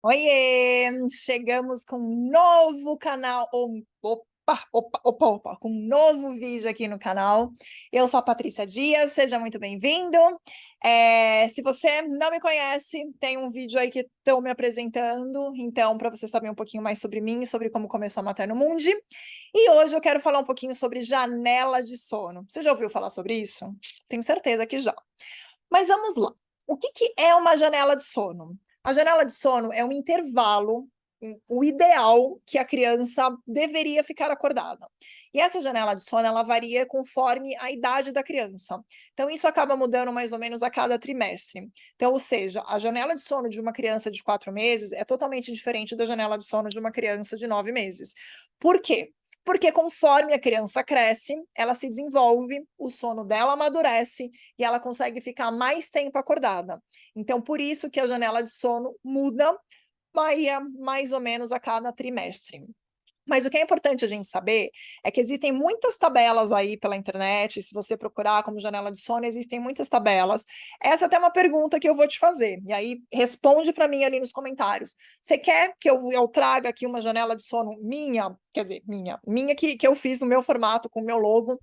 Oiê! Chegamos com um novo canal, opa, com um novo vídeo aqui no canal. Eu sou a Patrícia Dias, seja muito bem-vindo. Se você não me conhece, tem um vídeo aí que estou me apresentando, então, para você saber um pouquinho mais sobre mim, sobre como começou a Materno Mundi. E hoje eu quero falar um pouquinho sobre janela de sono. Você já ouviu falar sobre isso? Tenho certeza que já. Mas vamos lá. O que é uma janela de sono? A janela de sono é um intervalo, o ideal que a criança deveria ficar acordada. E essa janela de sono, ela varia conforme a idade da criança. Então, isso acaba mudando mais ou menos a cada trimestre. Então, ou seja, a janela de sono de uma criança de 4 meses é totalmente diferente da janela de sono de uma criança de 9 meses. Por quê? Porque conforme a criança cresce, ela se desenvolve, o sono dela amadurece e ela consegue ficar mais tempo acordada. Então, por isso que a janela de sono muda mais ou menos a cada trimestre. Mas o que é importante a gente saber é que existem muitas tabelas aí pela internet, se você procurar como janela de sono, existem muitas tabelas. Essa é até uma pergunta que eu vou te fazer, e aí responde para mim ali nos comentários. Você quer que eu traga aqui uma janela de sono minha, quer dizer, minha que eu fiz no meu formato, com o meu logo,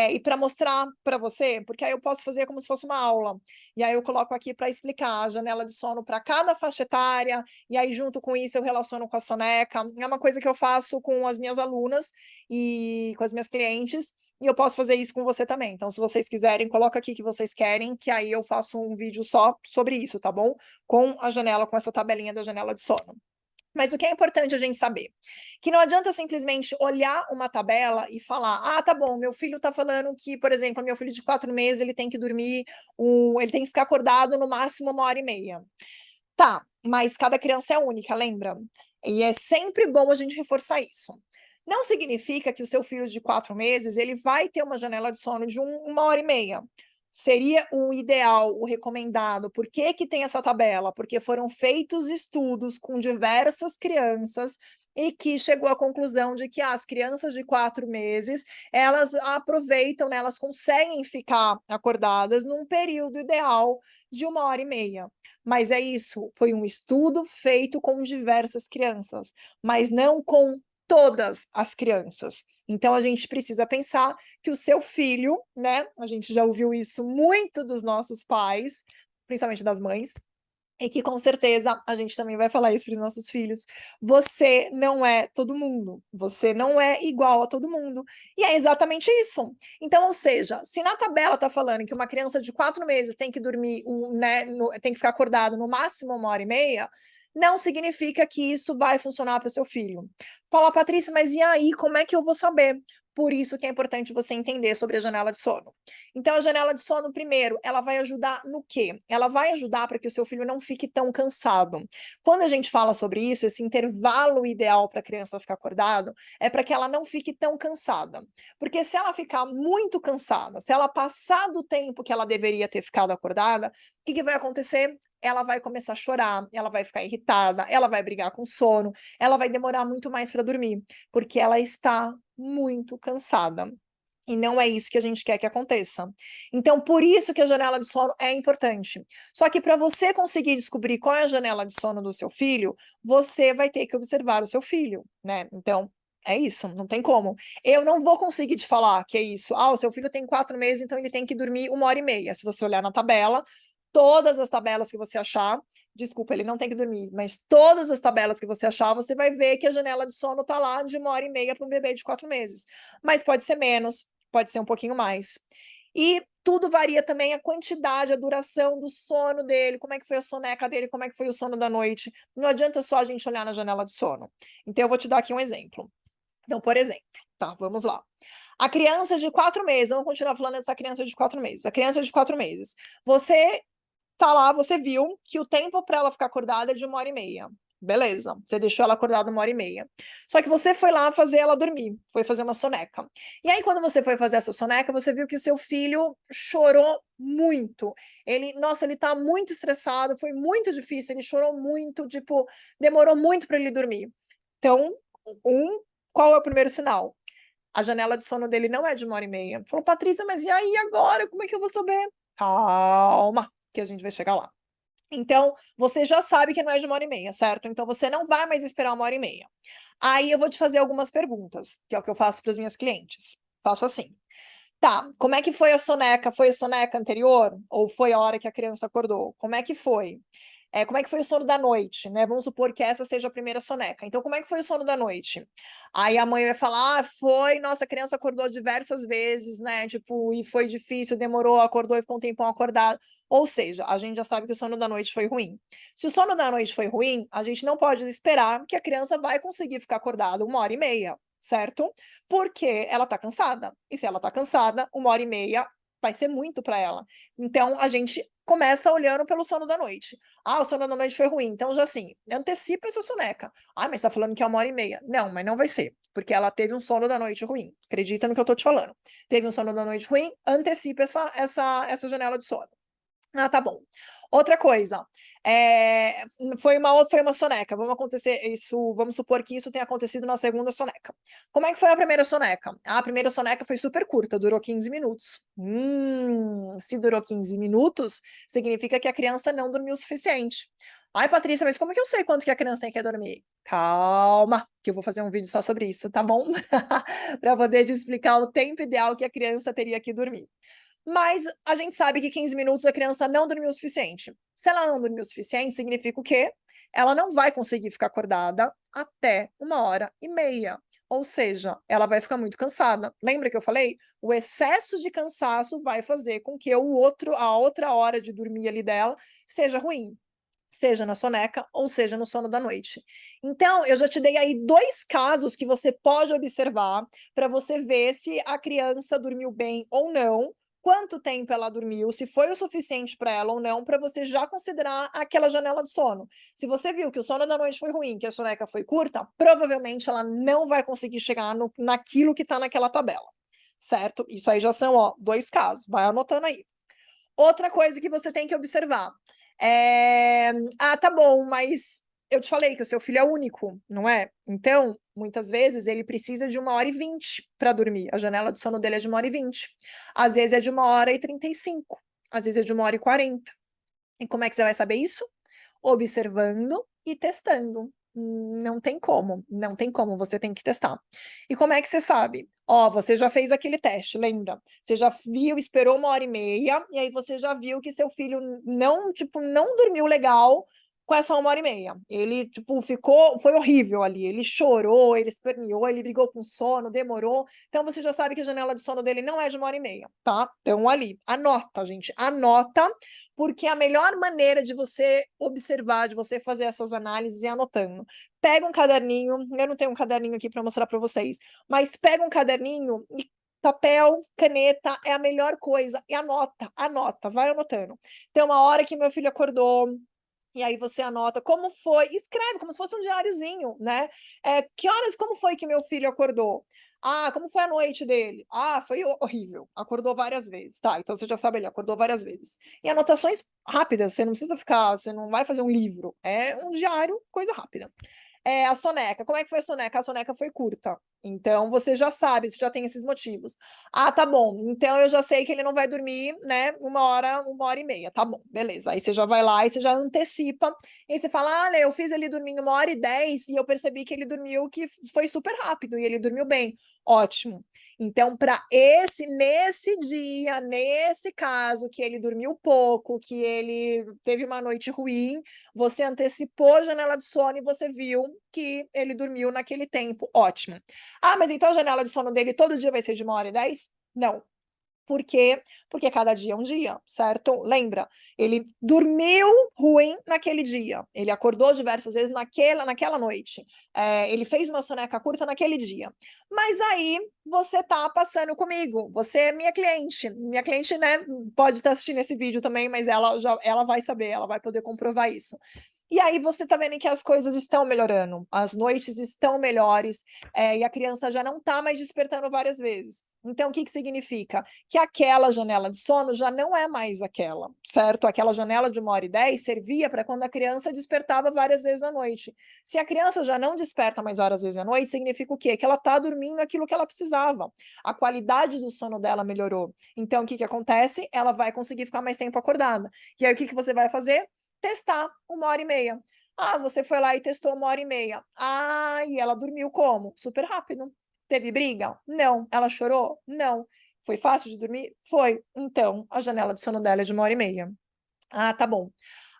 e para mostrar para você? Porque aí eu posso fazer como se fosse uma aula, e aí eu coloco aqui para explicar a janela de sono para cada faixa etária, e aí junto com isso eu relaciono com a soneca, é uma coisa que eu faço com as minhas alunas e com as minhas clientes, e eu posso fazer isso com você também. Então, se vocês quiserem, coloca aqui que vocês querem, que aí eu faço um vídeo só sobre isso, tá bom? Com a janela, com essa tabelinha da janela de sono. Mas o que é importante a gente saber? Que não adianta simplesmente olhar uma tabela e falar, ah, tá bom, meu filho tá falando que, por exemplo, meu filho de 4 meses, ele tem que dormir, ele tem que ficar acordado no máximo 1 hora e meia. Tá, mas cada criança é única, lembra? E é sempre bom a gente reforçar isso. Não significa que o seu filho de 4 meses ele vai ter uma janela de sono de 1 hora e meia. Seria o ideal, o recomendado. Por que que tem essa tabela? Porque foram feitos estudos com diversas crianças e que chegou à conclusão de que as crianças de 4 meses, elas aproveitam, né, elas conseguem ficar acordadas num período ideal de 1 hora e meia. Mas é isso, foi um estudo feito com diversas crianças, mas não com todas as crianças. Então a gente precisa pensar que o seu filho, né, a gente já ouviu isso muito dos nossos pais, principalmente das mães, e que com certeza a gente também vai falar isso para os nossos filhos. Você não é todo mundo, você não é igual a todo mundo. E é exatamente isso. Então, ou seja, se na tabela está falando que uma criança de 4 meses tem que dormir, né, tem que ficar acordado no máximo 1 hora e meia, não significa que isso vai funcionar para o seu filho. Fala, Patrícia, mas e aí, como é que eu vou saber? Por isso que é importante você entender sobre a janela de sono. Então, a janela de sono, primeiro, ela vai ajudar no quê? Ela vai ajudar para que o seu filho não fique tão cansado. Quando a gente fala sobre isso, esse intervalo ideal para a criança ficar acordado é para que ela não fique tão cansada. Porque se ela ficar muito cansada, se ela passar do tempo que ela deveria ter ficado acordada, o que, que vai acontecer? Ela vai começar a chorar, ela vai ficar irritada, ela vai brigar com sono, ela vai demorar muito mais para dormir, porque ela está muito cansada. E não é isso que a gente quer que aconteça. Então, por isso que a janela de sono é importante. Só que para você conseguir descobrir qual é a janela de sono do seu filho, você vai ter que observar o seu filho, né? Então, é isso, não tem como. Eu não vou conseguir te falar que é isso. Ah, o seu filho tem 4 meses, então ele tem que dormir 1 hora e meia. Se você olhar na tabela, todas as tabelas que você achar, desculpa, ele não tem que dormir, mas todas as tabelas que você achar, você vai ver que a janela de sono está lá de 1 hora e meia para um bebê de 4 meses. Mas pode ser menos, pode ser um pouquinho mais. E tudo varia também a quantidade, a duração do sono dele, como é que foi a soneca dele, como é que foi o sono da noite. Não adianta só a gente olhar na janela de sono. Então, eu vou te dar aqui um exemplo. Então, por exemplo, tá, vamos lá. A criança de 4 meses, vamos continuar falando dessa criança de 4 meses. A criança de 4 meses, você tá lá, você viu que o tempo para ela ficar acordada é de 1 hora e meia. Beleza, você deixou ela acordada 1 hora e meia. Só que você foi lá fazer ela dormir, foi fazer uma soneca. E aí, quando você foi fazer essa soneca, você viu que o seu filho chorou muito. Nossa, ele tá muito estressado, foi muito difícil, ele chorou muito, tipo, demorou muito para ele dormir. Então, um, qual é o primeiro sinal? A janela de sono dele não é de 1 hora e meia. Falou, Patrícia, mas e aí agora? Como é que eu vou saber? Calma, que a gente vai chegar lá. Então, você já sabe que não é de 1h30, certo? Então, você não vai mais esperar 1h30. Aí, eu vou te fazer algumas perguntas, que é o que eu faço para as minhas clientes. Faço assim. Tá, como é que foi a soneca? Foi a soneca anterior? Ou foi a hora que a criança acordou? Como é que foi? Como é que foi o sono da noite, né? Vamos supor que essa seja a primeira soneca. Então, como é que foi o sono da noite? Aí a mãe vai falar: ah, foi, nossa, a criança acordou diversas vezes, né? Tipo, e foi difícil, demorou, acordou e ficou um tempão acordado. Ou seja, a gente já sabe que o sono da noite foi ruim. Se o sono da noite foi ruim, a gente não pode esperar que a criança vai conseguir ficar acordada 1h30, certo? Porque ela tá cansada. E se ela tá cansada, 1h30 vai ser muito para ela. Então, a gente começa olhando pelo sono da noite. Ah, o sono da noite foi ruim. Então, já assim, antecipa essa soneca. Ah, mas tá falando que é 1h30. Não, mas não vai ser, porque ela teve um sono da noite ruim. Acredita no que eu tô te falando. Teve um sono da noite ruim, antecipa essa janela de sono. Ah, tá bom. Outra coisa, foi uma soneca. Vamos supor que isso tenha acontecido na segunda soneca. Como é que foi a primeira soneca? A primeira soneca foi super curta, durou 15 minutos. Se durou 15 minutos, significa que a criança não dormiu o suficiente. Ai, Patrícia, mas como que eu sei quanto que a criança tem que dormir? Calma, que eu vou fazer um vídeo só sobre isso, tá bom? Para poder te explicar o tempo ideal que a criança teria que dormir. Mas a gente sabe que 15 minutos a criança não dormiu o suficiente. Se ela não dormiu o suficiente, significa o quê? Ela não vai conseguir ficar acordada até 1h30. Ou seja, ela vai ficar muito cansada. Lembra que eu falei? O excesso de cansaço vai fazer com que a outra hora de dormir ali dela seja ruim. Seja na soneca ou seja no sono da noite. Então, eu já te dei aí 2 casos que você pode observar para você ver se a criança dormiu bem ou não, quanto tempo ela dormiu, se foi o suficiente para ela ou não, para você já considerar aquela janela de sono. Se você viu que o sono da noite foi ruim, que a soneca foi curta, provavelmente ela não vai conseguir chegar naquilo que está naquela tabela, certo? Isso aí já são, ó, 2 casos, vai anotando aí. Outra coisa que você tem que observar. Ah, tá bom, mas eu te falei que o seu filho é único, não é? Então, muitas vezes ele precisa de 1h20 para dormir. A janela de sono dele é de 1h20. Às vezes é de 1h35. Às vezes é de 1h40. E como é que você vai saber isso? Observando e testando. Não tem como, não tem como, você tem que testar. E como é que você sabe? Ó, você já fez aquele teste, lembra? Você já viu, esperou 1h30, e aí você já viu que seu filho não, tipo, não dormiu legal com essa 1h30. Ele, tipo, foi horrível ali. Ele chorou, ele esperneou, ele brigou com sono, demorou. Então você já sabe que a janela de sono dele não é de 1h30, tá? Então ali, anota, gente, anota, porque a melhor maneira de você observar, de você fazer essas análises é anotando. Pega um caderninho, eu não tenho um caderninho aqui para mostrar para vocês, mas pega um caderninho e papel, caneta é a melhor coisa, e anota, anota, vai anotando. Tem uma hora que meu filho acordou, e aí você anota como foi, escreve como se fosse um diáriozinho, né? Que horas, como foi que meu filho acordou? Ah, como foi a noite dele? Ah, foi horrível. Acordou várias vezes. Tá, então você já sabe, ele acordou várias vezes. E anotações rápidas, você não precisa ficar, você não vai fazer um livro. É um diário, coisa rápida. A soneca, como é que foi a soneca? A soneca foi curta. Então você já sabe, você já tem esses motivos. Ah, tá bom. Então eu já sei que ele não vai dormir, né, 1h30. Tá bom, beleza. Aí você já vai lá e você já antecipa. E aí você fala: ah, eu fiz ele dormir 1h10 e eu percebi que ele dormiu, que foi super rápido e ele dormiu bem. Ótimo. Então, nesse dia, nesse caso, que ele dormiu pouco, que ele teve uma noite ruim, você antecipou a janela de sono e você viu que ele dormiu naquele tempo. Ótimo. Ah, mas então a janela de sono dele todo dia vai ser de 1h10? Não. Por quê? Porque cada dia é um dia, certo? Lembra? Ele dormiu ruim naquele dia. Ele acordou diversas vezes naquela noite. Ele fez uma soneca curta naquele dia. Mas aí você tá passando comigo. Você é minha cliente. Minha cliente, né, pode estar assistindo esse vídeo também, mas ela vai saber, ela vai poder comprovar isso. E aí você tá vendo que as coisas estão melhorando, as noites estão melhores, e a criança já não tá mais despertando várias vezes. Então, o que que significa? Que aquela janela de sono já não é mais aquela, certo? Aquela janela de 1h10 servia para quando a criança despertava várias vezes à noite. Se a criança já não desperta mais várias vezes à noite, significa o quê? Que ela tá dormindo aquilo que ela precisava. A qualidade do sono dela melhorou. Então, o que que acontece? Ela vai conseguir ficar mais tempo acordada. E aí, o que que você vai fazer? testar 1h30. Ah, você foi lá e testou 1h30. Ah, e ela dormiu como? Super rápido. Teve briga? Não. Ela chorou? Não. Foi fácil de dormir? Foi. Então, a janela de sono dela é de 1h30. Ah, tá bom.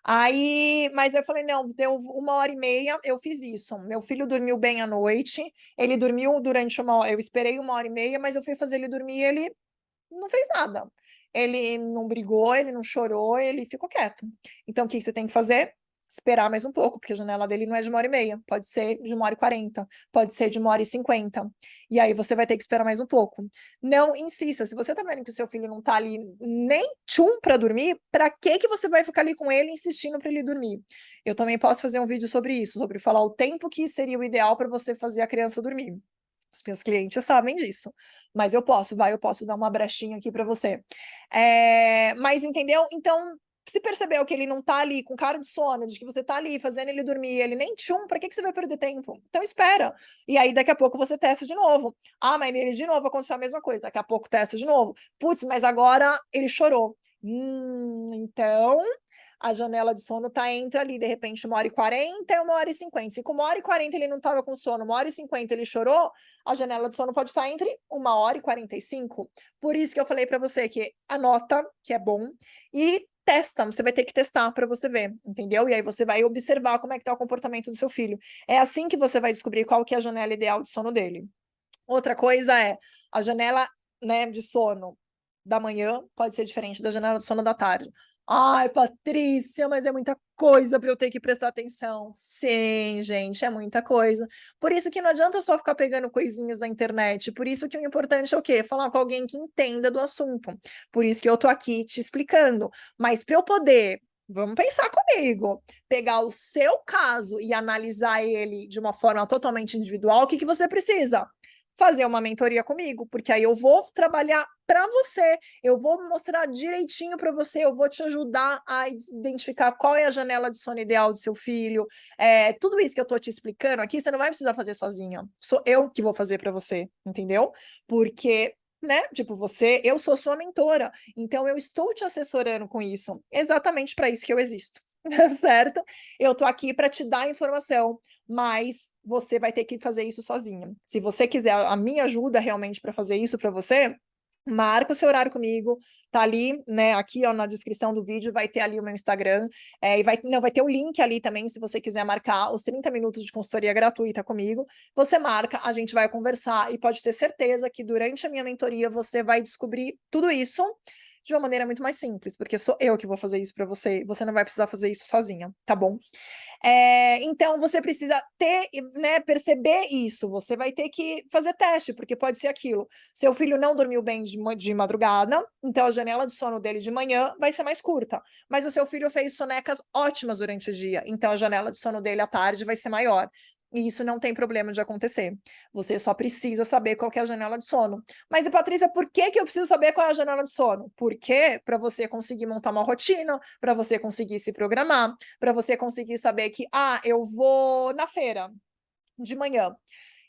Aí, mas eu falei, não, deu 1h30, eu fiz isso. Meu filho dormiu bem à noite, ele dormiu durante eu esperei 1h30, mas eu fui fazer ele dormir, ele não fez nada. Ele não brigou, ele não chorou, ele ficou quieto. Então, o que você tem que fazer? Esperar mais um pouco, porque a janela dele não é de 1h30, pode ser de 1h40, pode ser de 1h50. E aí você vai ter que esperar mais um pouco. Não insista, se você tá vendo que o seu filho não tá ali nem tchum para dormir, para que você vai ficar ali com ele insistindo para ele dormir? Eu também posso fazer um vídeo sobre isso, sobre falar o tempo que seria o ideal para você fazer a criança dormir. Os meus clientes sabem disso, mas eu posso dar uma brechinha aqui para você. Mas entendeu? Então, se percebeu que ele não tá ali com cara de sono, de que você tá ali fazendo ele dormir, ele nem tchum, para que você vai perder tempo? Então espera. E aí daqui a pouco você testa de novo. Ah, mas ele de novo aconteceu a mesma coisa. Daqui a pouco testa de novo. Putz, mas agora ele chorou. Então a janela de sono tá entre ali, de repente, 1h40 e 1h50. Se com 1h40 ele não tava com sono, 1h50 ele chorou, a janela de sono pode estar entre 1h45. Por isso que eu falei para você que anota, que é bom, e testa, você vai ter que testar para você ver, entendeu? E aí você vai observar como é que tá o comportamento do seu filho. É assim que você vai descobrir qual que é a janela ideal de sono dele. Outra coisa é a janela, né, de sono da manhã pode ser diferente da janela de sono da tarde. Ai, Patrícia, mas é muita coisa para eu ter que prestar atenção. Sim, gente, é muita coisa. Por isso que não adianta só ficar pegando coisinhas na internet. Por isso que o importante é o quê? Falar com alguém que entenda do assunto. Por isso que eu tô aqui te explicando. Mas para eu poder, vamos pensar comigo, pegar o seu caso e analisar ele de uma forma totalmente individual, o que que você precisa? Fazer uma mentoria comigo, porque aí eu vou trabalhar para você, eu vou mostrar direitinho para você, eu vou te ajudar a identificar qual é a janela de sono ideal do seu filho. Tudo isso que eu tô te explicando aqui, você não vai precisar fazer sozinha. Sou eu que vou fazer para você, entendeu? Porque né? Tipo, eu sou sua mentora, então eu estou te assessorando com isso. Exatamente para isso que eu existo. Certo? Eu tô aqui para te dar informação, mas você vai ter que fazer isso sozinha. Se você quiser a minha ajuda realmente para fazer isso para você, marca o seu horário comigo, tá ali, né, aqui ó, na descrição do vídeo vai ter ali o meu Instagram, e vai ter o link ali também, se você quiser marcar os 30 minutos de consultoria gratuita comigo, você marca, a gente vai conversar e pode ter certeza que durante a minha mentoria você vai descobrir tudo isso de uma maneira muito mais simples, porque sou eu que vou fazer isso para você, você não vai precisar fazer isso sozinha, tá bom? Então, você precisa ter, né, perceber isso. Você vai ter que fazer teste, porque pode ser aquilo. Seu filho não dormiu bem de madrugada, então a janela de sono dele de manhã vai ser mais curta. Mas o seu filho fez sonecas ótimas durante o dia, então a janela de sono dele à tarde vai ser maior. E isso não tem problema de acontecer. Você só precisa saber qual que é a janela de sono. Mas, Patrícia, por que eu preciso saber qual é a janela de sono? Porque para você conseguir montar uma rotina, para você conseguir se programar, para você conseguir saber que, eu vou na feira de manhã.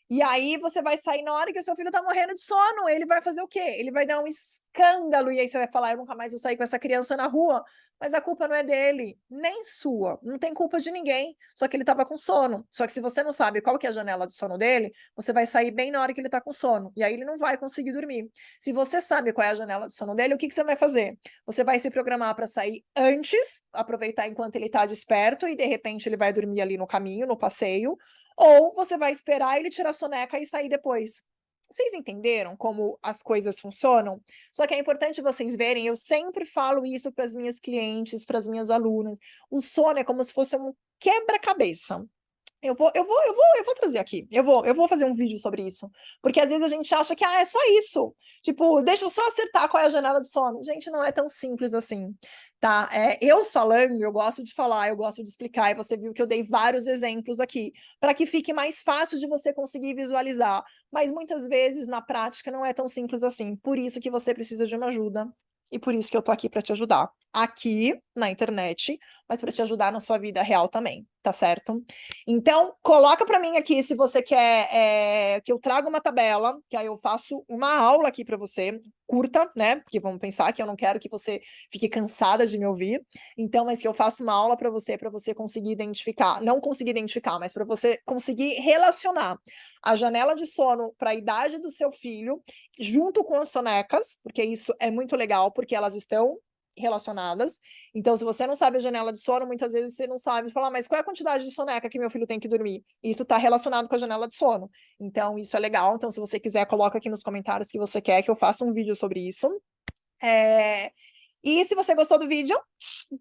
E aí você vai sair na hora que o seu filho tá morrendo de sono, ele vai fazer o quê? Ele vai dar um escândalo, e aí você vai falar, eu nunca mais vou sair com essa criança na rua, mas a culpa não é dele, nem sua, não tem culpa de ninguém, só que ele tava com sono. Só que se você não sabe qual que é a janela de sono dele, você vai sair bem na hora que ele tá com sono, e aí ele não vai conseguir dormir. Se você sabe qual é a janela de sono dele, o que você vai fazer? Você vai se programar para sair antes, aproveitar enquanto ele tá desperto, e de repente ele vai dormir ali no caminho, no passeio, ou você vai esperar ele tirar a soneca e sair depois. Vocês entenderam como as coisas funcionam? Só que é importante vocês verem, eu sempre falo isso para as minhas clientes, para as minhas alunas. O sono é como se fosse um quebra-cabeça. Eu vou trazer aqui. Eu vou fazer um vídeo sobre isso. Porque às vezes a gente acha que é só isso. Tipo, deixa eu só acertar qual é a janela do sono. Gente, não é tão simples assim, tá? Eu falando, eu gosto de falar, eu gosto de explicar, e você viu que eu dei vários exemplos aqui, para que fique mais fácil de você conseguir visualizar. Mas muitas vezes, na prática, não é tão simples assim. Por isso que você precisa de uma ajuda. E por isso que eu tô aqui para te ajudar. Aqui na internet, mas para te ajudar na sua vida real também, tá certo? Então, coloca para mim aqui se você quer que eu traga uma tabela, que aí eu faço uma aula aqui para você. curta, né? Porque vamos pensar que eu não quero que você fique cansada de me ouvir. Então, mas que eu faço uma aula para você conseguir identificar, não conseguir identificar, mas para você conseguir relacionar a janela de sono para a idade do seu filho, junto com as sonecas, porque isso é muito legal, porque elas estão relacionadas. Então, se você não sabe a janela de sono, muitas vezes você não sabe falar, mas qual é a quantidade de soneca que meu filho tem que dormir? Isso está relacionado com a janela de sono. Então, isso é legal. Então, se você quiser, coloca aqui nos comentários que você quer que eu faça um vídeo sobre isso. E se você gostou do vídeo,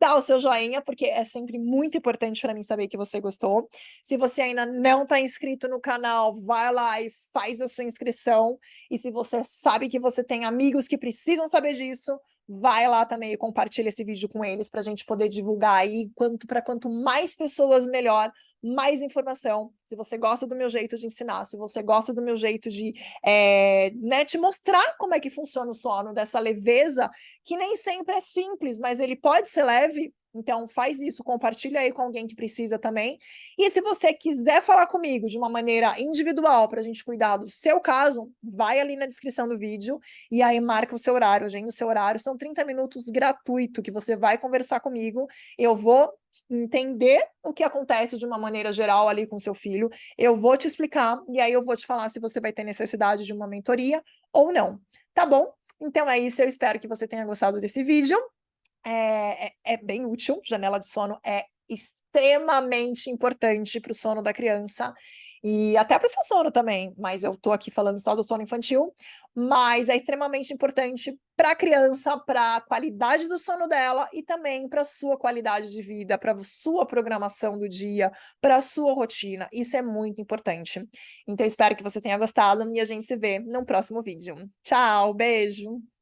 dá o seu joinha, porque é sempre muito importante para mim saber que você gostou. Se você ainda não está inscrito no canal, vai lá e faz a sua inscrição. E se você sabe que você tem amigos que precisam saber disso, vai lá também e compartilha esse vídeo com eles para a gente poder divulgar aí, quanto mais pessoas, melhor, mais informação. Se você gosta do meu jeito de ensinar, se você gosta do meu jeito de né, te mostrar como é que funciona o sono, dessa leveza, que nem sempre é simples, mas ele pode ser leve. Então, faz isso, compartilha aí com alguém que precisa também. E se você quiser falar comigo de uma maneira individual para a gente cuidar do seu caso, vai ali na descrição do vídeo e aí marca o seu horário. Agenda o seu horário, são 30 minutos gratuito que você vai conversar comigo. Eu vou entender o que acontece de uma maneira geral ali com seu filho, eu vou te explicar e aí eu vou te falar se você vai ter necessidade de uma mentoria ou não, tá bom? Então é isso, eu espero que você tenha gostado desse vídeo. É bem útil, janela de sono é extremamente importante para o sono da criança e até para o seu sono também, mas eu estou aqui falando só do sono infantil, mas é extremamente importante para a criança, para a qualidade do sono dela e também para a sua qualidade de vida, para a sua programação do dia, para a sua rotina, isso é muito importante. Então espero que você tenha gostado e a gente se vê no próximo vídeo. Tchau, beijo!